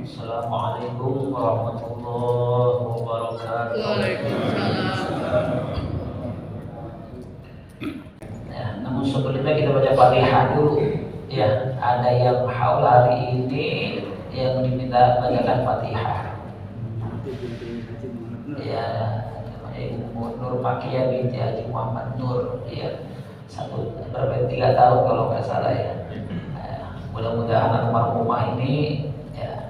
Assalamualaikum warahmatullahi wabarakatuh. Waalaikumsalam. Ya, namun sebelumnya kita baca Fatihah dulu. Ya, ada yang haul hari ini yang diminta bacakan Fatihah. Ya, Ibu Nur Makia binti Haji Muhammad Nur. Ya, berapa 3 tahun kalau nggak salah ya. Mudah-mudahan almarhumah ini ya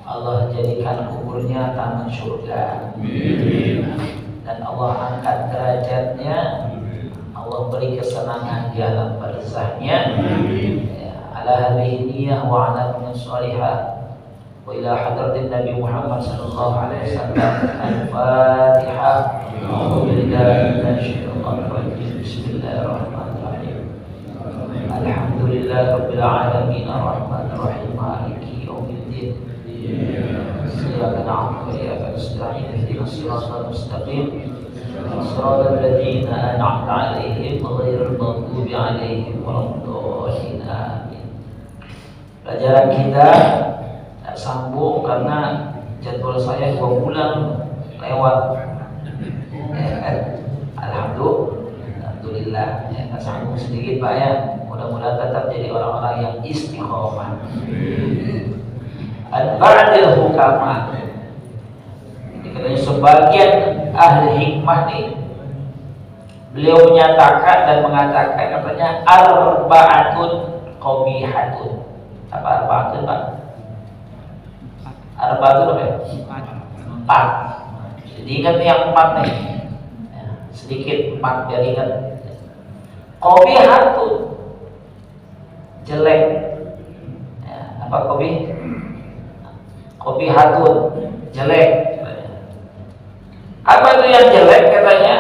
Allah jadikan kuburnya taman surga. Dan Allah angkat derajatnya. Allah beri kesenangan di alam barzahnya. Ya, ala hadhihi niyyah wa ala min shalihah. Wa ila hadratin Nabi Muhammad sallallahu alaihi wasallam. Al-Fatihah. Bismillahirrahmanirrahim. Alhamdulillahirabbil alamin arrahmanir rahim maliki yaumiddin. Iyyaka na'budu wa iyyaka nasta'in ihdinas siratal mustaqim. Shiratal ladzina an'amta 'alaihim ghairil maghdubi 'alaihim waladdallin. Amin. Pelajaran kita sambung karena jadwal saya 2 bulan lewat. Alhamdulillah ya, sambung sedikit Pak ya. Mudah-mudahan tetap jadi orang-orang yang istiqomah. Al-ba'dil hukama. Jadi sebagian ahli hikmah nih, beliau menyatakan dan mengatakan katanya arba'atun qabihatun. Apa arba'atun Pak? Arba'atun apa ya? 4. Jadi ingat nih yang 4 nih ya, sedikit 4 biar ingat. Qabihatun jelek ya, apa qabihatun jelek. Apa itu yang jelek katanya?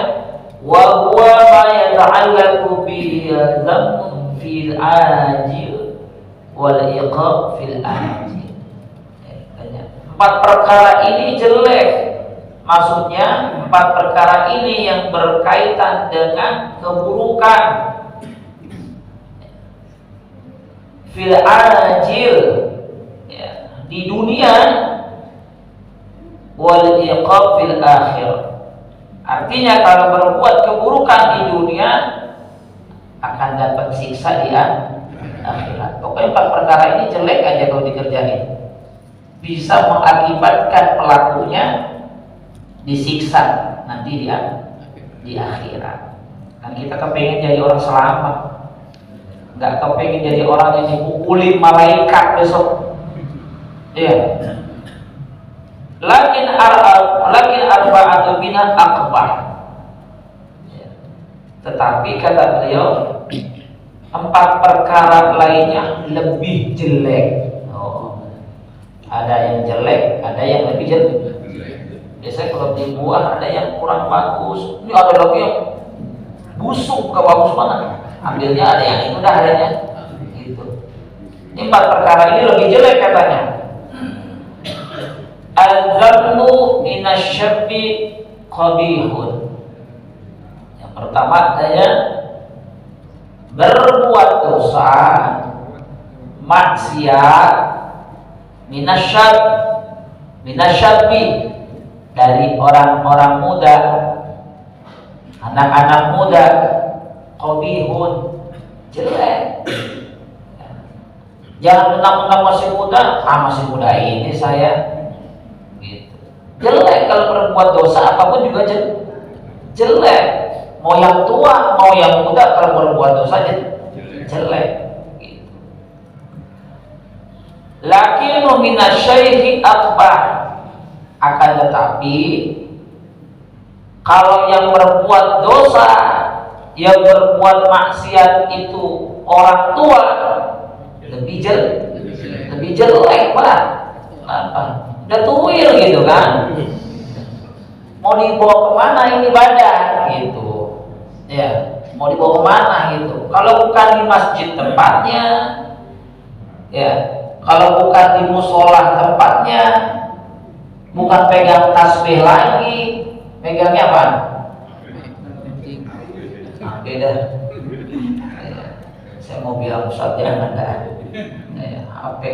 Wa huwa ma yata'allaqu bi dhammun fil ajil wal iqab fil ajil. Katanya 4 perkara ini jelek. Maksudnya 4 perkara ini yang berkaitan dengan keburukan fil ajil ya, di dunia wal iqab fil akhir. Artinya kalau berbuat keburukan di dunia akan dapat siksa di akhirat. Pokoknya 4 perkara ini jelek aja kalau dikerjain. Bisa mengakibatkan pelakunya disiksa nanti di akhirat. Dan kita kepengen jadi orang selamat, nggak kepengen jadi orang yang dipukulin malaikat besok. Iya. Lakin arba'atu minha akbar. Tetapi kata beliau 4 perkara lainnya lebih jelek. Ada yang jelek, ada yang lebih jelek. Biasanya kalau di buah ada yang kurang bagus, ini ada lagi yang busuk, gak bagus banget. Ambilnya ada yang itu dah adanya. Gitu. Ini 4 perkara ini lebih jelek katanya. Al-dhannu minasyabbi qabihun. Yang pertama katanya berbuat dosa, maksiat, minasyabbi dari orang-orang muda, anak-anak muda, qabihun jelek. Jangan mentang-mentang masih muda, masih muda ini saya. Jelek kalau berbuat dosa apapun juga jelek. Mau yang tua, mau yang muda kalau berbuat dosa jelek. Gitu. Lakinu minasyaikhi akbar. Akan tetapi kalau yang berbuat dosa, yang berbuat maksiat itu orang tua, lebih jelek Pak. Kenapa? Udah tuil gitu kan, mau dibawa kemana ini badan gitu ya, mau dibawa kemana gitu. Kalau bukan di masjid tempatnya ya, kalau bukan di musola tempatnya, bukan pegang tasbih lagi, pegangnya apa? Beda. Saya mau bilang Ustaz jangan dah. apa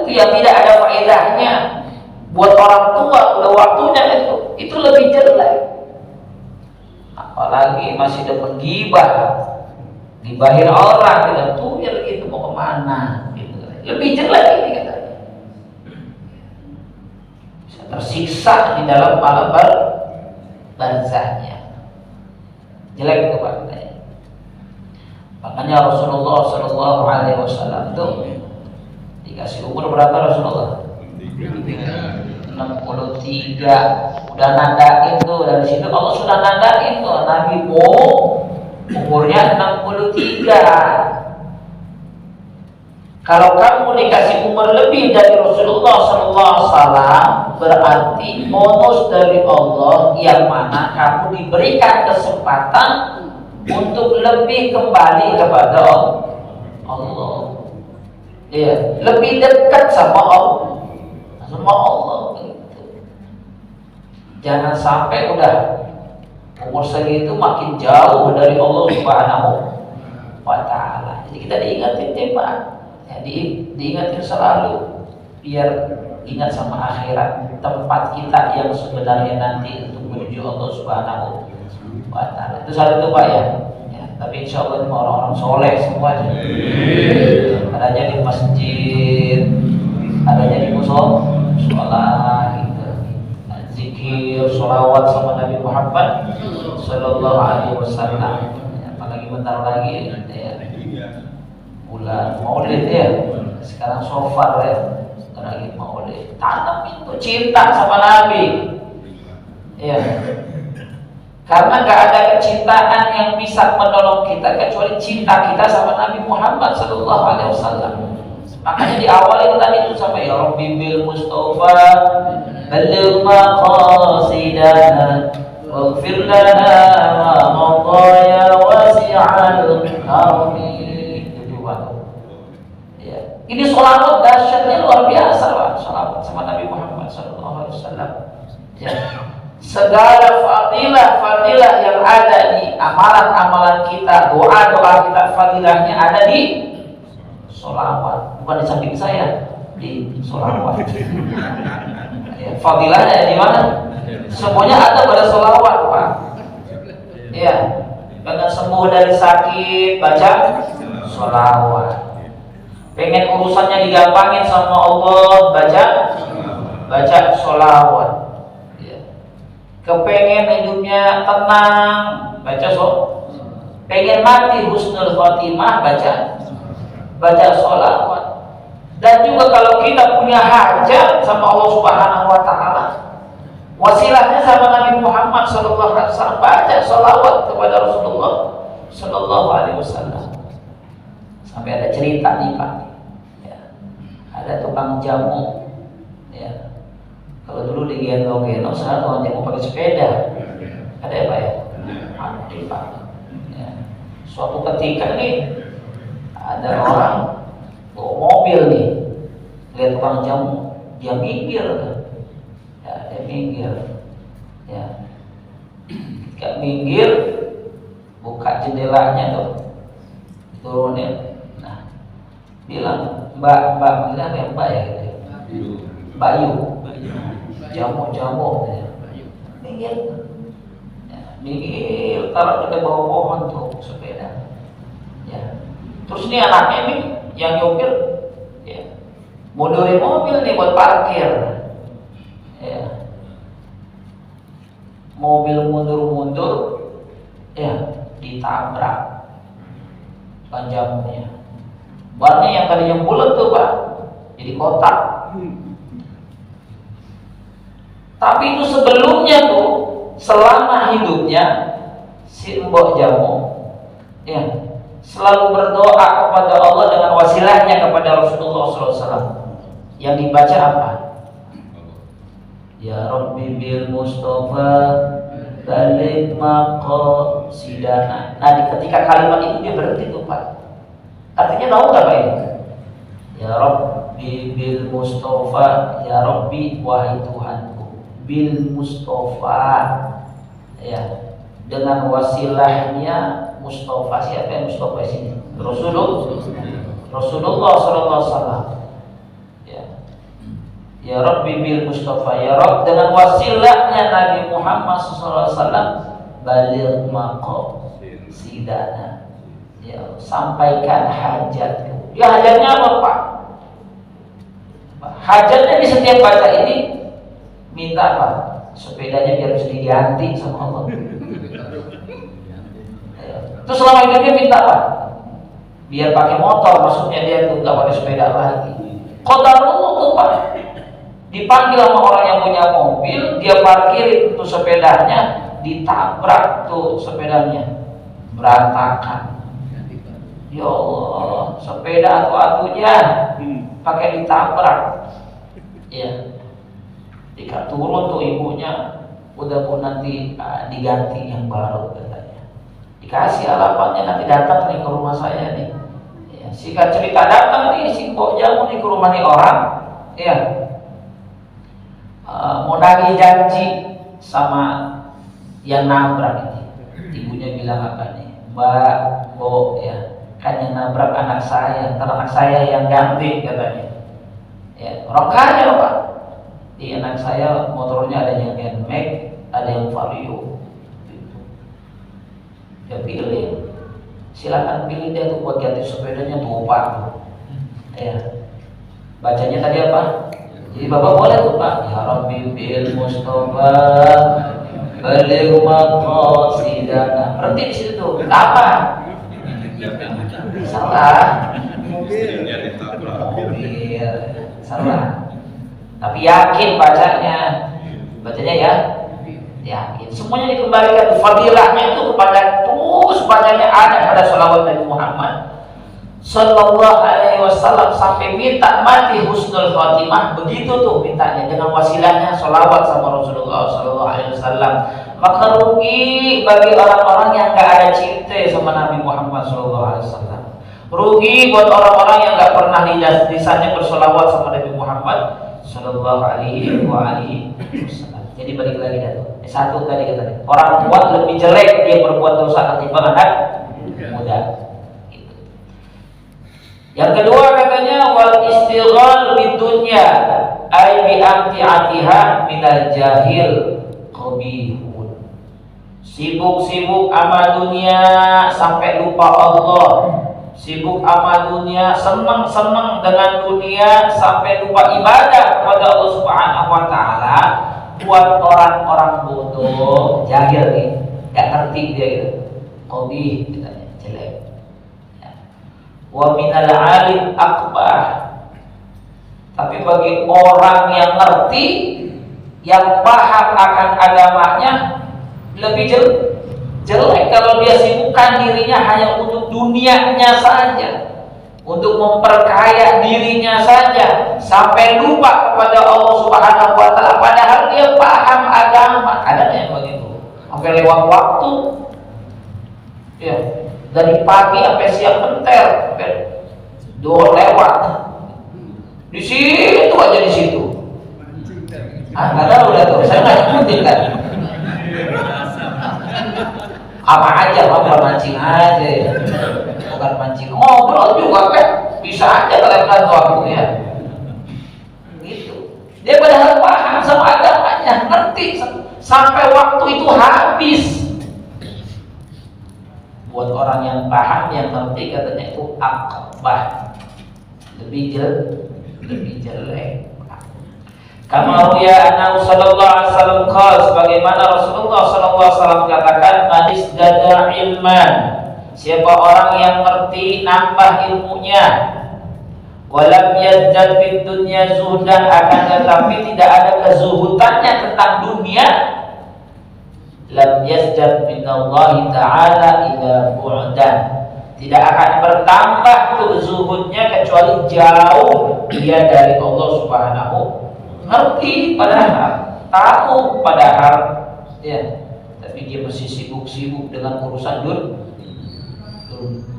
itu yang tidak ada faedahnya buat orang tua, udah waktunya itu lebih jelek. Apalagi masih ada penggibah, gibahin orang, tidak tuh ya gitu mau kemana gitu. Lebih jelek ini katanya, bisa tersiksa di dalam alam barzahnya. Jelek itu Pak. Makanya Rasulullah Shallallahu Alaihi Wasallam itu dikasih umur berapa Rasulullah? 63. Udah nandain tuh, dari situ Allah sudah nandain tuh Nabi umurnya 63. Kalau kamu dikasih umur lebih dari Rasulullah Sallallahu Alaihi Wasallam, berarti bonus dari Allah yang mana kamu diberikan kesempatan untuk lebih kembali kepada Allah. Ya, lebih dekat sama Allah. Gitu. Jangan sampai udah umur segitu makin jauh dari Allah Subhanahu wa Ta'ala. Jadi kita diingatin Pak. Ya, diingatin selalu biar ingat sama akhirat, tempat kita yang sebenarnya nanti untuk menuju Allah Subhanahu wa Ta'ala. Itu satu Pak ya. Tapi insya Allah ini orang-orang soleh semua aja. Adanya di masjid, adanya di musola, gitu. Zikir, sholawat sama Nabi Muhammad Sallallahu Alaihi Wasallam. Apalagi bentar lagi ya, bulan Maulid ya. Sekarang sofar ya, bentar lagi Maulid. Tanam itu cinta sama Nabi. Ya. Karena gak ada kecintaan yang bisa menolong kita kecuali cinta kita sama Nabi Muhammad Sallallahu Alaihi Wasallam. Makanya di awal itu tadi itu sampai ya Rabbi bil Mustafa baligh maqasidana waghfir lana ma madaya wasi'al karmi. Itu ya. Ini sholawat dahsyatnya luar biasa Pak, sholawat sama Nabi Muhammad Sallallahu Alaihi Wasallam. Ya. Segala fadilah yang ada di amalan-amalan kita, doa-doa kita, fadilahnya ada di sholawat, bukan di samping saya, di sholawat. Ya, fadilahnya di mana? Semuanya ada pada sholawat Pak. Ya, pengen sembuh dari sakit, baca sholawat. Pengen urusannya digampangin sama Allah, baca sholawat. Kepengen hidupnya tenang, baca pengen mati husnul khotimah, baca sholawat. Dan juga kalau kita punya hajat sama Allah Subhanahu wa Ta'ala, wasilahnya sama Nabi Muhammad Sallallahu Alaihi Wasallam, baca sholawat kepada Rasulullah Sallallahu Alaihi Wasallam. Sampai ada cerita nih Pak, ya. Ada tukang jamu, ya. Kalau dulu di gendong-gendong, sekarang tukang jamu pakai sepeda. Ada ya Pak ya? Ada Pak. Ya. Suatu ketika nih ada orang bawa mobil nih, lihat tukang jamu, dia minggir, ya, dia minggir, ya. Ketika minggir, buka jendelanya tuh, turunin, nah, bilang Mbak, bilang ya Mbak ya, gitu. Bayu. Jamu, minggir, taruh di bawah pohon tuh sepeda, ya. Terus ini anaknya nih yang nyopir, ya, mundurin mobil nih buat parkir, ya. Mobil mundur, ya, ditabrak ban jamunya. Bannya yang tadinya bulat tuh Pak, jadi kotak. Tapi itu sebelumnya tuh, selama hidupnya si mbok jamu, ya, selalu berdoa kepada Allah dengan wasilahnya kepada Rasulullah SAW. Yang dibaca apa? Ya Rabbi bil Mustafa baligh maqasidana. Nah, ketika kalimat itu dia berhenti tuh Pak. Artinya tahu nggak Pak ini? Ya Rabbi bil Mustafa, ya Rabbi wahai Tuhanku, bil Mustafa, ya, dengan wasilahnya Mustafa. Siapa yang Mustafa sini? Rasulullah Sallallahu Alaihi Wasallam. Ya Rabbi bil Mustafa, ya Rabb dengan wasilahnya Nabi Muhammad SAW, baligh maqam sidana, ya sampaikan hajatku. Ya hajatnya apa Pak? Hajatnya di setiap baca ini minta apa? Sepedanya biar bisa diganti sama Allah. Ya. Terus selama hidupnya minta apa? Biar pakai motor, maksudnya dia tuh gak pakai sepeda lagi. Qadarullah tuh Pak, dipanggil sama orang yang punya mobil, dia parkir tuh sepedanya, ditabrak tuh sepedanya, berantakan. Ya Allah, sepeda atu-atunya pakai ditabrak. Ya, jika turun tuh ibunya, udah pun nanti diganti yang baru katanya. Dikasih alamatnya, nanti datang nih ke rumah saya nih. Ya, singkat cerita datang nih si Mbok Jamu nih ke rumah nih orang, ya. Mau nagih janji sama yang nabrak ini. Ibunya bilang apa nih? Mbak, Bo, ya, kan yang nabrak anak saya, ntar anak saya yang ganti katanya. Ya, orang kaya Pak. Di anak saya motornya ada yang Nmax, ada yang Vario. Dia pilih, silakan pilih dia tuh buat ganti sepedanya tuh Pak. Ya, bacanya tadi apa? Jadi Bapak boleh tuh Pak. Ya Rabbi bil Mustafa baligh maqasidana. Berhenti di situ tuh. Apa? Salah. Mobil. Salah. Tapi yakin bacanya. Bacanya ya yakin. Semuanya dikembalikan fadilahnya itu kepada terus bacanya ada pada sholawat Nabi Muhammad Sallallahu Alaihi Wasallam sampai minta mati husnul khatimah. Begitu tuh mintanya dengan wasilahnya sholawat sama Rasulullah Sallallahu Alaihi Wasallam. Maka rugi bagi orang-orang yang gak ada cinta sama Nabi Muhammad Sallallahu Alaihi Wasallam. Rugi buat orang-orang yang gak pernah lisannya bersolawat sama Nabi Muhammad Sallallahu Alaihi Wasallam. Jadi balik lagi dah. Satu tadi katanya, orang tua lebih jelek dia berbuat dosa ketimbang anak muda. Gitu. Yang kedua katanya wal istighal bidunya ay bi amtiatiha minal jahil qabihun. Sibuk-sibuk ama dunia sampai lupa Allah. Sibuk ama dunia, senang-senang dengan dunia sampai lupa ibadah kepada Allah Subhanahu wa taala. Buat orang-orang bodoh, jahil nih, gak ngerti dia gitu. Qabih katanya, jelek. Ya. Wa minal alim akbah. Tapi bagi orang yang ngerti, yang paham akan agamanya, lebih jelek kalau dia sibukkan dirinya hanya untuk dunianya saja, untuk memperkaya dirinya saja, sampai lupa kepada Allah Subhanahu wa taala, padahal dia paham agama. Ada yang begitu, sampai lewat waktu, ya, dari pagi sampai siang mentel, doa lewat, di situ aja di situ. Nggak tahu udah tuh, saya nggak ikutin kan. Apa aja, bukan mancing aja ya. Bukan mancing, ngobrol juga kan bisa aja kelewatan waktu ya. Gitu. Dia padahal paham sama agamanya, ngerti sampai waktu itu habis. Buat orang yang paham, yang ngerti katanya itu akbah, lebih jelek. Kama ruya annahu sallallahu alaihi wasallam qala, sebagaimana Rasulullah sallallahu alaihi wasallam katakan, manis dada ilman, siapa orang yang ngerti nambah ilmunya, walam yazdad fid dunya zuhdan, akan tetapi tidak ada kezuhudannya tentang dunia, lam yazdad minallahi ta'ala ila bu'dan, tidak akan bertambah zuhudnya kecuali jauh dia dari Allah Subhanahu. Ngerti padahal, tahu padahal, ya, tapi dia masih sibuk-sibuk dengan urusan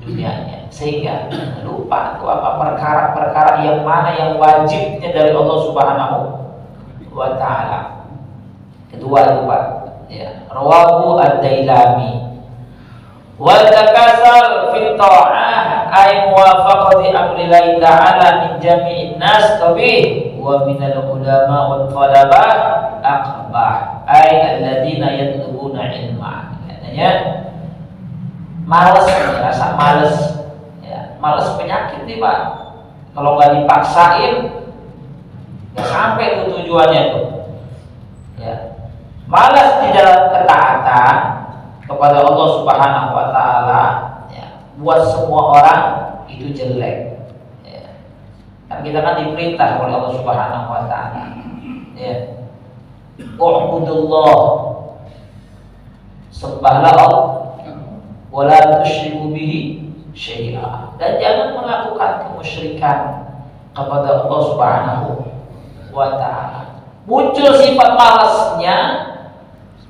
dunianya, sehingga lupa tuh apa perkara-perkara yang mana yang wajibnya dari Allah Subhanahu wa taala. Kedua itu Pak, ya, rawahu ad-Dailami Wal takasal fi ta'ah ay muwafaqati amrillahi ta'ala min jami'in nas qabih wa minal ulama wat talaba aqbah ay alladziina yatlubuna ilma. Katanya malas, rasa malas ya, malas penyakit nih Pak. Kalau nggak dipaksain nggak sampai tuh tujuannya tuh ya. Malas di dalam ketaatan kepada Allah Subhanahu wa taala ya, buat semua orang itu jelek ya. Kan kita kan diperintah oleh Allah Subhanahu wa taala ya, u'budullah, sembahlah Allah, wala tusyriku bihi syai'a, dan jangan melakukan kemusyrikan kepada Allah Subhanahu wa taala. Muncul sifat malasnya,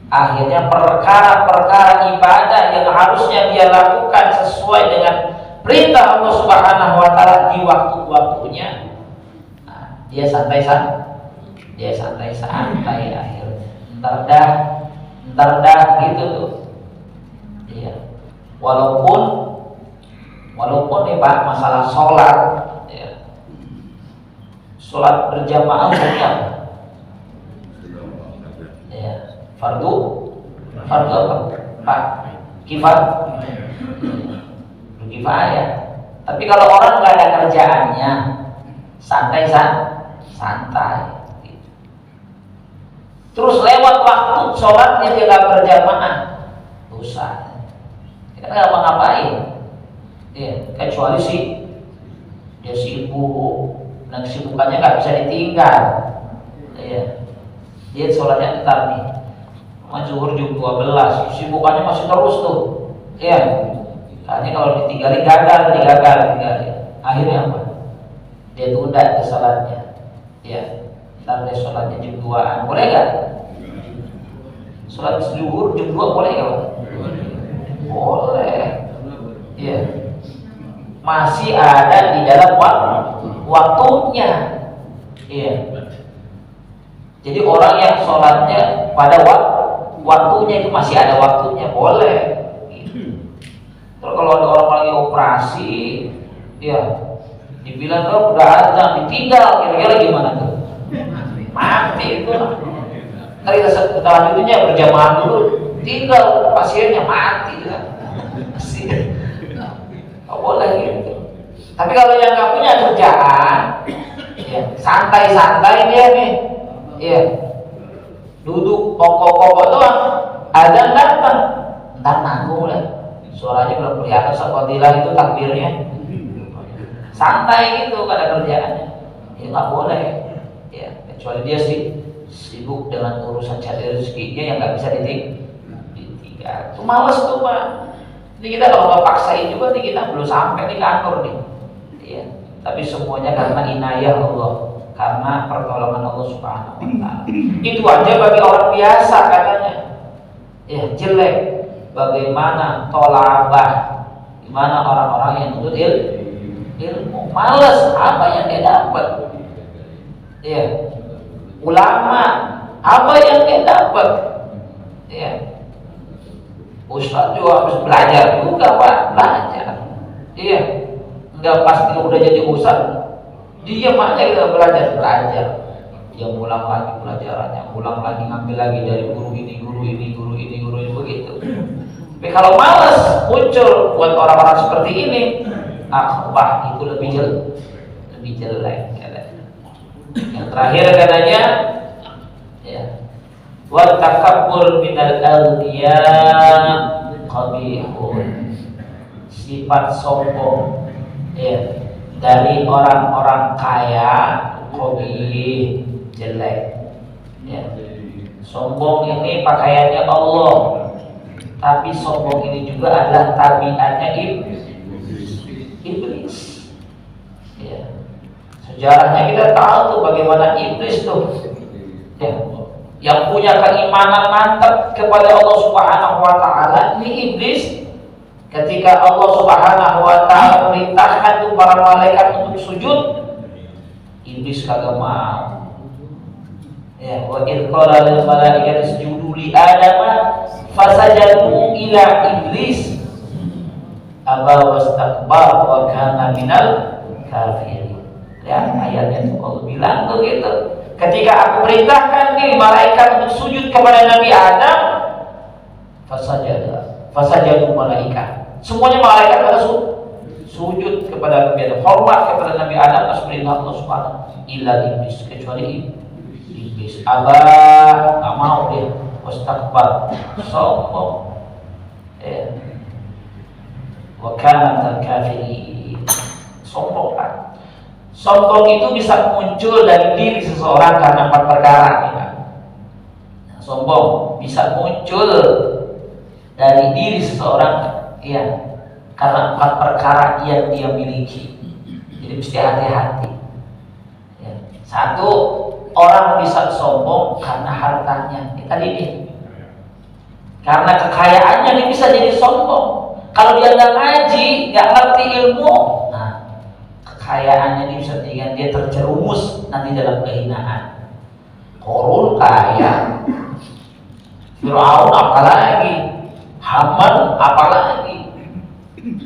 akhirnya perkara-perkara ibadah yang harusnya dia lakukan sesuai dengan perintah Allah Subhanahu wa taala di waktu-waktunya, nah, dia santai akhirnya. Ntar dah gitu tuh. Iya. Walaupun nih Pak, masalah sholat ya. Sholat berjamaah hukumnya ya, fardu apa Pak? Kifayah. Tapi kalau orang nggak ada kerjaannya, santai. Terus lewat waktu sholatnya dia nggak berjamaah, dosa. Kita nggak ngapain, ya, kecuali sih dia sibuk, dan kesibukannya nggak bisa ditinggal. Ya, dia sholatnya tetap nih. Zuhur jam 12, sibukannya masih terus tuh, ya. Karena kalau ditinggalin gagal. Akhirnya apa? Dia tunda ke sholatnya, ya. Ntar dia sholatnya jam 2-an, boleh nggak? Sholat zuhur jam 2 boleh nggak? Boleh, ya. Masih ada di dalam waktunya, ya. Jadi orang yang sholatnya pada waktunya itu masih ada waktunya, boleh. Terus kalau ada orang lagi operasi, ya dibilang dok udah azan, ditinggal, kira-kira gimana tuh? Mati itu lah. Ntar kita lanjutnya berjamaah dulu, tinggal pasiennya mati kan? Nggak boleh gitu. Tapi kalau yang nggak punya kerjaan, ya santai dia nih, ya duduk pokok-pokok doang, azan datang, ntar nanggung lah. Suaranya belum kelihatan sepertilah itu takbirnya, santai gitu, gak ada kerjaannya, ya nggak boleh, ya kecuali dia sibuk dengan urusan cari rezekinya yang nggak bisa ditinggal. Itu males tuh Pak. Jadi kita kalau nggak paksain juga nih, kita belum sampai di kantor nih, ya. Tapi semuanya karena inayah Allah, karena pertolongan Allah Subhanahu wa taala. Itu aja bagi orang biasa katanya, ya jelek. Bagaimana tolabah, gimana orang-orang yang nuntut ilmu, males apa yang dia dapat, ya. Ulama apa yang dia dapat, ya. Ustaz juga harus belajar juga Pak, belajar, iya. Enggak pasti udah jadi ustaz dia aja kita belajar, dia ulang lagi pelajarannya, ulang lagi, ngambil lagi dari guru ini begitu. Tapi kalau malas muncul buat orang-orang seperti ini, akhbah, itu lebih jelek. Yang terakhir katanya, ya, wa takabbur minal awliya qabihun, sifat sombong, ya, dari orang-orang kaya qabih, jelek, ya. Sombong ini pakaiannya Allah, tapi sombong ini juga adalah tabiatnya iblis. Ya. Sejarahnya kita tahu tuh bagaimana iblis tuh, ya, yang punya keimanan mantap kepada Allah Subhanahu wa taala, ini iblis. Ketika Allah Subhanahu wa taala perintahkan tuh para malaikat untuk sujud, iblis kagak mau. Ya, wa idh qala lil malaikati isjudu li adama fasajadu ila iblis aba wastakbar wa kana minal kafirin. Ya, ayatnya itu Allah bilang tuh gitu. Ketika aku perintahkan nih malaikat untuk sujud kepada Nabi Adam, fasajadu malaikat. Semuanya malaikat pada sujud kepada Nabi Adam, hormat kepada Nabi Adam atas perintah Allah Subhanahu. Illa iblis, kecuali iblis. Aba, nggak mau dia. Wastakbar, sombong. Ya. Wa kana minal kafirin. Sombong kan. Sombong itu bisa muncul dari diri seseorang karena 4 perkara ya. Sombong bisa muncul dari diri seseorang ya karena 4 perkara yang dia miliki. Jadi mesti hati-hati. Ya. 1, orang bisa sombong karena hartanya. Tadi nih. Karena kekayaannya dia bisa jadi sombong. Kalau dia nggak ngaji, nggak ngerti ilmu, nah kekayaannya dia bisa dengan dia terjerumus nanti dalam kehinaan. Korun kaya, Fir'aun apalagi, Haman apalagi.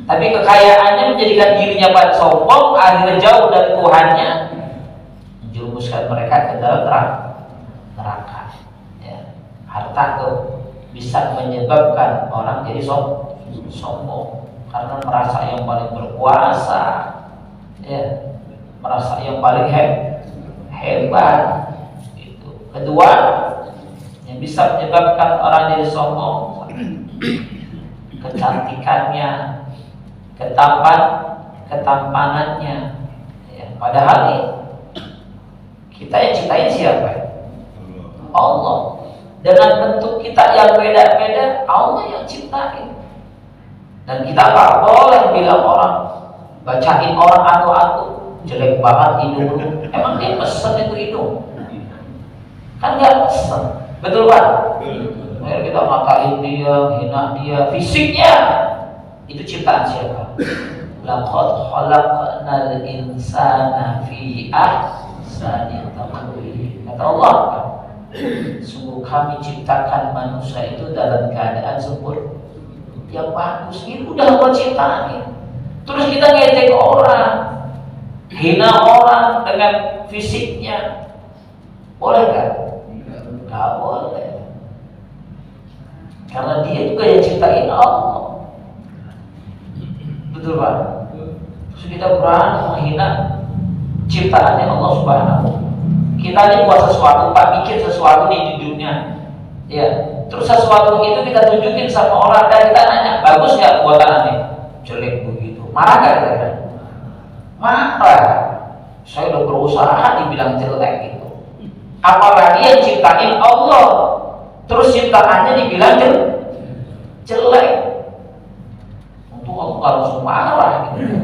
Tapi kekayaannya menjadikan dirinya pada sombong, akhirnya jauh dari Tuhannya, menjerumuskan mereka ke dalam neraka. Ya. Harta tuh bisa menyebabkan orang jadi sombong karena merasa yang paling berkuasa, ya, merasa yang paling hebat. Gitu. Kedua, yang bisa menyebabkan orang jadi sombong, kecantikannya, ketampanannya. Ya, padahal kita yang ciptain siapa? Allah. Dengan bentuk kita yang beda-beda, Allah yang ciptain. Dan kita tak boleh bilang orang, bacain orang atu-atu, jelek banget hidung. Emang dia pesen itu hidung? Kan gak pesen. Betul kan? Akhirnya kita matain dia, hina dia, fisiknya. Itu ciptaan siapa? Laqad khalaqnal insana fi ahsani taqwim. Kata Allah kan, sungguh kami ciptakan manusia itu dalam keadaan sempurna yang bagus. Ini udah Allah ciptain. Terus kita ngejek orang, hina orang dengan fisiknya, boleh gak? Gak boleh. Karena dia juga yang ciptain Allah. Betul Pak? Terus kita berani menghina ciptaannya Allah Subhanahu. Kita ini buat sesuatu, Pak, bikin sesuatu nih di dunia, ya. Terus sesuatu itu kita tunjukin sama orang dan kita nanya, bagus nggak buatannya? Jelek begitu. Marah nggak kita? Marah. Saya udah berusaha dibilang jelek gitu. Apalagi yang ciptain Allah, terus ciptaannya dibilang jelek. Untuk Allah nggak langsung marah gitu.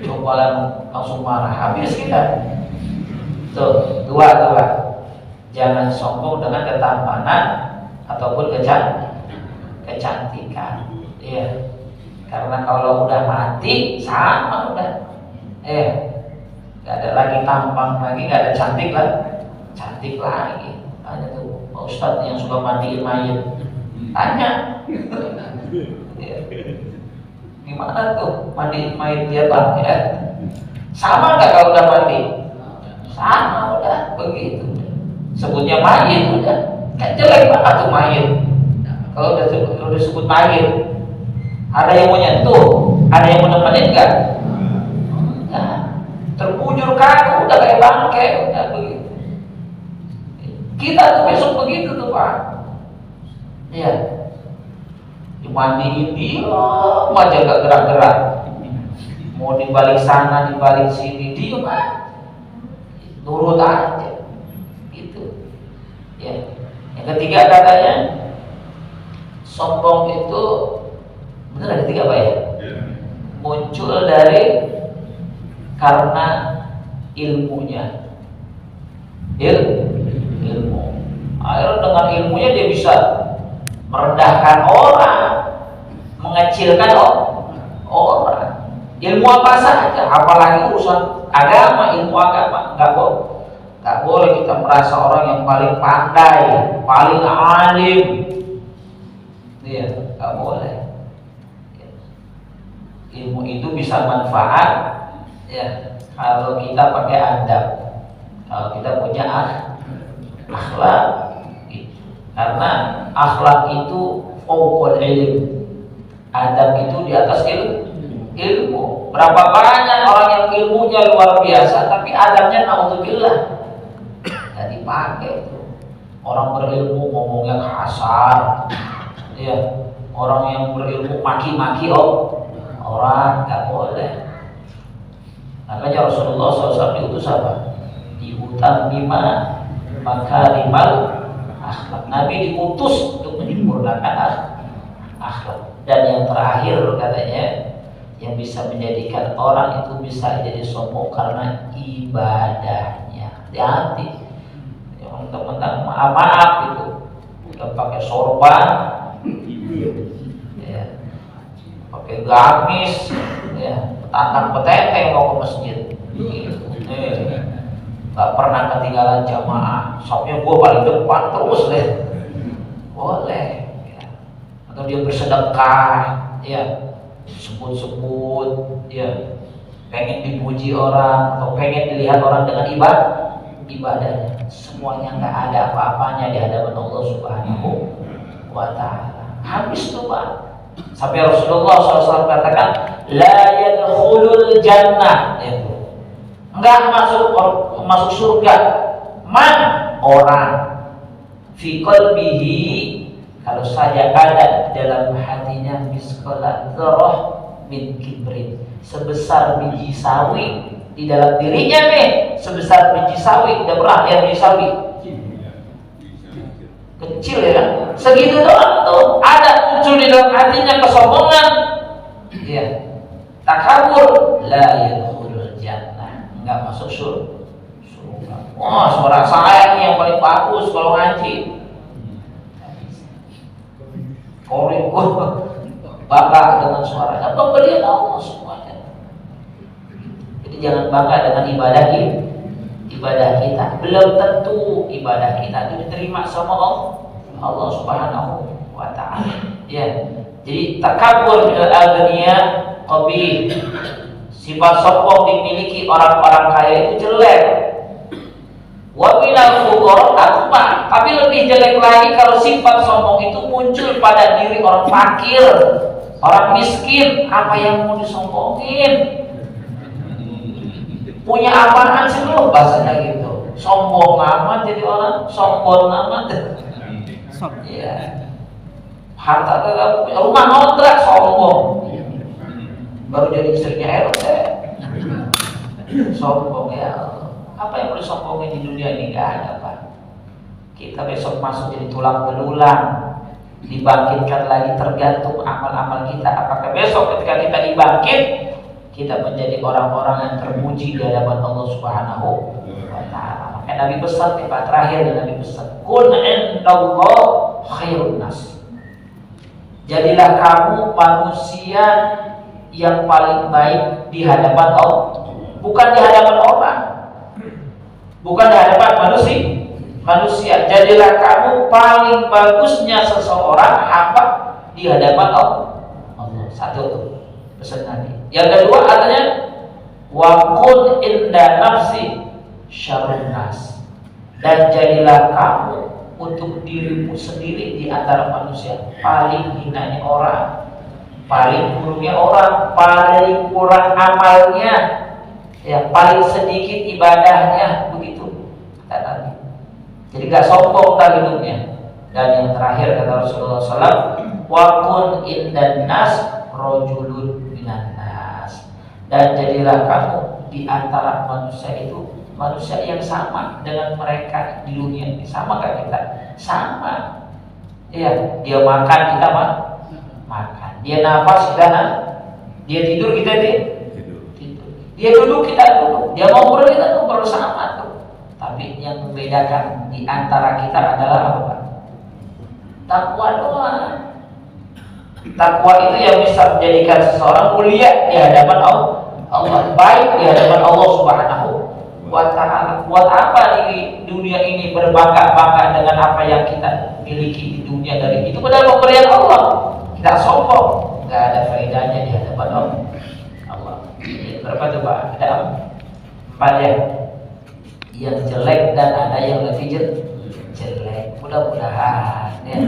Coba langsung marah, habis kita. Tuh, dua. Jangan sombong dengan ketampanan ataupun kecantikan. Iya. Karena kalau udah mati sama udah. Gak ada lagi tampang lagi, gak ada cantik lagi. Ada tuh Pak Ustadz yang suka mandiin mayat. Tanya. Gimana tuh mandiin mayat dia Bang? Ya. Sama nggak kalau udah mati? Sama udah begitu. Sebutnya mayit udah. Kan jelek banget tuh mayit. Kalau udah disebut mayit, ada yang mau nyentuh, ada yang mau nemenin nggak? Enggak. Terbujur kaku udah kayak bangke, udah begitu. Kita tuh besok begitu tuh Pak. Iya. Dimandiin dia, aja gak gerak-gerak. Mau dibalik sana, dibalik sini, diem aja. Nurut aja gitu ya. Yang ketiga katanya sombong itu benar, yang ketiga apa ya? Muncul dari karena ilmunya. Ilmu. Akhirnya dengan ilmunya dia bisa merendahkan orang, mengecilkan orang. Ilmu apa saja, apalagi urusan agama, ilmu agama, nggak boleh kita merasa orang yang paling pandai, paling alim. Iya, nggak boleh. Ilmu itu bisa manfaat ya kalau kita pakai adab, kalau kita punya akhlak gitu. Karena akhlak itu fauqul ilm, adab itu di atas ilmu. Berapa banyak orang yang ilmunya luar biasa tapi adabnya naudzubillah nggak dipakai tuh. Orang berilmu ngomongnya kasar, ya. Orang yang berilmu maki-maki orang, nggak boleh. Makanya Rasulullah SAW diutus apa? Diutam bima makarimal akhlak. Nabi diutus untuk menyempurnakan akhlak. Dan yang terakhir katanya, yang bisa menjadikan orang itu bisa jadi sombong karena ibadahnya. Hati-hati. Yang mentang-mentang maaf itu udah pakai sorban, ya, pakai gamis, ya, tantang petenteng mau ke masjid, gitu. Gak pernah ketinggalan jamaah. Sopnya gue paling depan terus deh, boleh. Ya. Atau dia bersedekah, ya, sebut-sebut, ya, pengen dipuji orang atau pengen dilihat orang dengan ibadahnya. Semuanya nggak ada apa-apanya di hadapan Allah Subhanahu wa Ta'ala. Habis tuh Pak. Sampai Rasulullah SAW katakan, la yadkhulul jannah, nggak masuk surga man orang fi qalbihi, kalau saja ada dalam hatinya misqala dzarrah min kibrin, sebesar biji sawi di dalam dirinya nih, sebesar biji sawi. Udah pernah lihat biji sawi? Kecil ya kan? Segitu doang tuh ada muncul di dalam hatinya kesombongan, ya, takabur, la yadkhulul jannah, nggak masuk surga. Wah, suara saya nih yang paling bagus kalau ngaji. Korek, bangga dengan suaranya. Pemberian Allah semuanya. Jadi jangan bangga dengan ibadah kita. Belum tentu ibadah kita itu diterima sama Allah Subhanahu wa Ta'ala. Ya. Jadi takabur minal agniya qabih. Sifat sombong dimiliki orang-orang kaya itu jelek. Wa minal fuqara akbar. Tapi lebih jelek lagi kalau sifat sombong itu muncul pada diri orang fakir, orang miskin. Apa yang mau disombongin? Punya apaan sih lu? Bahasanya gitu. Sombong amat jadi orang, sombong amat. Iya. Harta kagak punya, rumah kontrak, sombong. Baru jadi istrinya RT. Sombong ya. Apa yang boleh sombongin di dunia ini? Gak ada Pak. Kita besok masuk jadi tulang belulang, dibangkitkan lagi tergantung amal-amal kita. Apakah besok ketika kita dibangkit, kita menjadi orang-orang yang terpuji di hadapan Allah Subhanahu wa Ta'ala. Maka Nabi pesan, tiba terakhir Nabi pesan, kun indallah khairun nas. Jadilah kamu manusia yang paling baik di hadapan Allah, bukan di hadapan orang, bukan di hadapan manusia. Jadilah kamu paling bagusnya seseorang hamba di hadapan Allah. Satu pesan Nabi. Yang kedua artinya wakun inda nafsi syarrun nas, dan jadilah kamu untuk dirimu sendiri di antara manusia paling hinanya orang, paling buruknya orang, paling kurang amalnya, ya, paling sedikit ibadahnya, begitu kata Nabi. Jadi gak sombong tak hidupnya. Dan yang terakhir kata Rasulullah SAW, wakun indan nas rojulun minan nas, dan jadilah kamu di antara manusia itu manusia yang sama dengan mereka di dunia ini. Sama kan kita? Sama. Ya, dia makan kita makan. Dia nafas kita dia tidur kita tidur. Dia duduk kita duduk. Dia ngobrol kita ngobrol, sama tuh. Tapi yang membedakan di antara kita adalah apa? Takwa doang. Takwa itu yang bisa menjadikan seseorang mulia di hadapan Allah, baik di hadapan Allah Subhanahu wa Ta'ala. Buat apa di dunia ini berbangga-bangga dengan apa yang kita miliki di dunia dari itu? Padahal pemberian Allah. Kita sombong, nggak ada faedahnya di hadapan Allah. Berapa tuh Pak? Ada 4 ya. Yang jelek dan ada yang lebih jelek. Mudah-mudahan ya,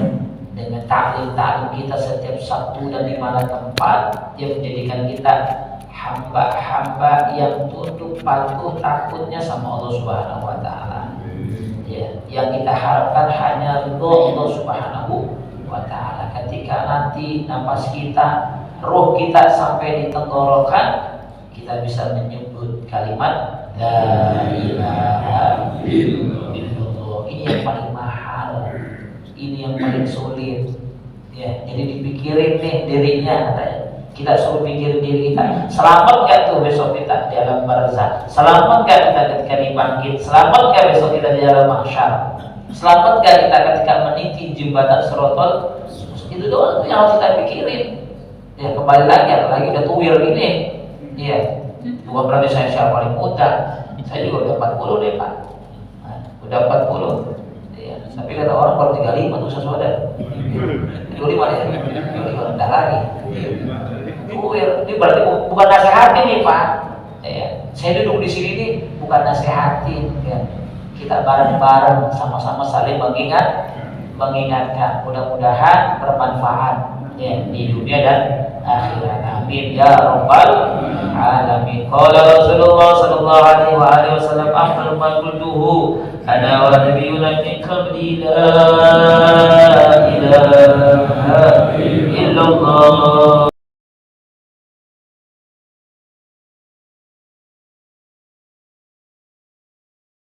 dengan taklim kita setiap Sabtu dan di mana tempat yang menjadikan kita hamba-hamba yang tunduk patuh takutnya sama Allah Subhanahu wa taala. Ya, yang kita harapkan hanya ridho Allah Subhanahu wa taala. Ketika nanti napas kita, roh kita sampai di tenggorokan, kita bisa menyebut kalimat la ilaha illallah. Ini yang paling mahal. Ini yang paling sulit. Ya, jadi dipikirin nih dirinya katanya. Kita suruh pikirin diri kita, selamat gak tuh besok kita di alam barzah? Selamat gak kita ketika dibangkit? Selamat gak besok kita di alam mahsyar? Selamat gak kita ketika meniti jembatan Shiratal? Itu doang tuh yang harus kita pikirin. Ya kembali lagi, apalagi udah tuwir gini. Iya, bukan berarti saya paling muda. Saya juga udah 40 deh Pak. Nah, udah 40. Ya, tapi kata orang baru 35 tuh sesuatu. 25 ya, 25 rendah lagi. Ini berarti bukan nasihatin nih Pak. Ya, saya duduk di sini nih bukan nasihatin. Ya. Kita bareng-bareng sama-sama saling mengingatkan. Mudah-mudahan bermanfaat ya di dunia dan akhirat. Amin ya rabbal alamin. Qala Rasulullah sallallahu alaihi wasallam afdalu ma qultuhu ana wa nabiyyuna min qabli la ilaha illallah.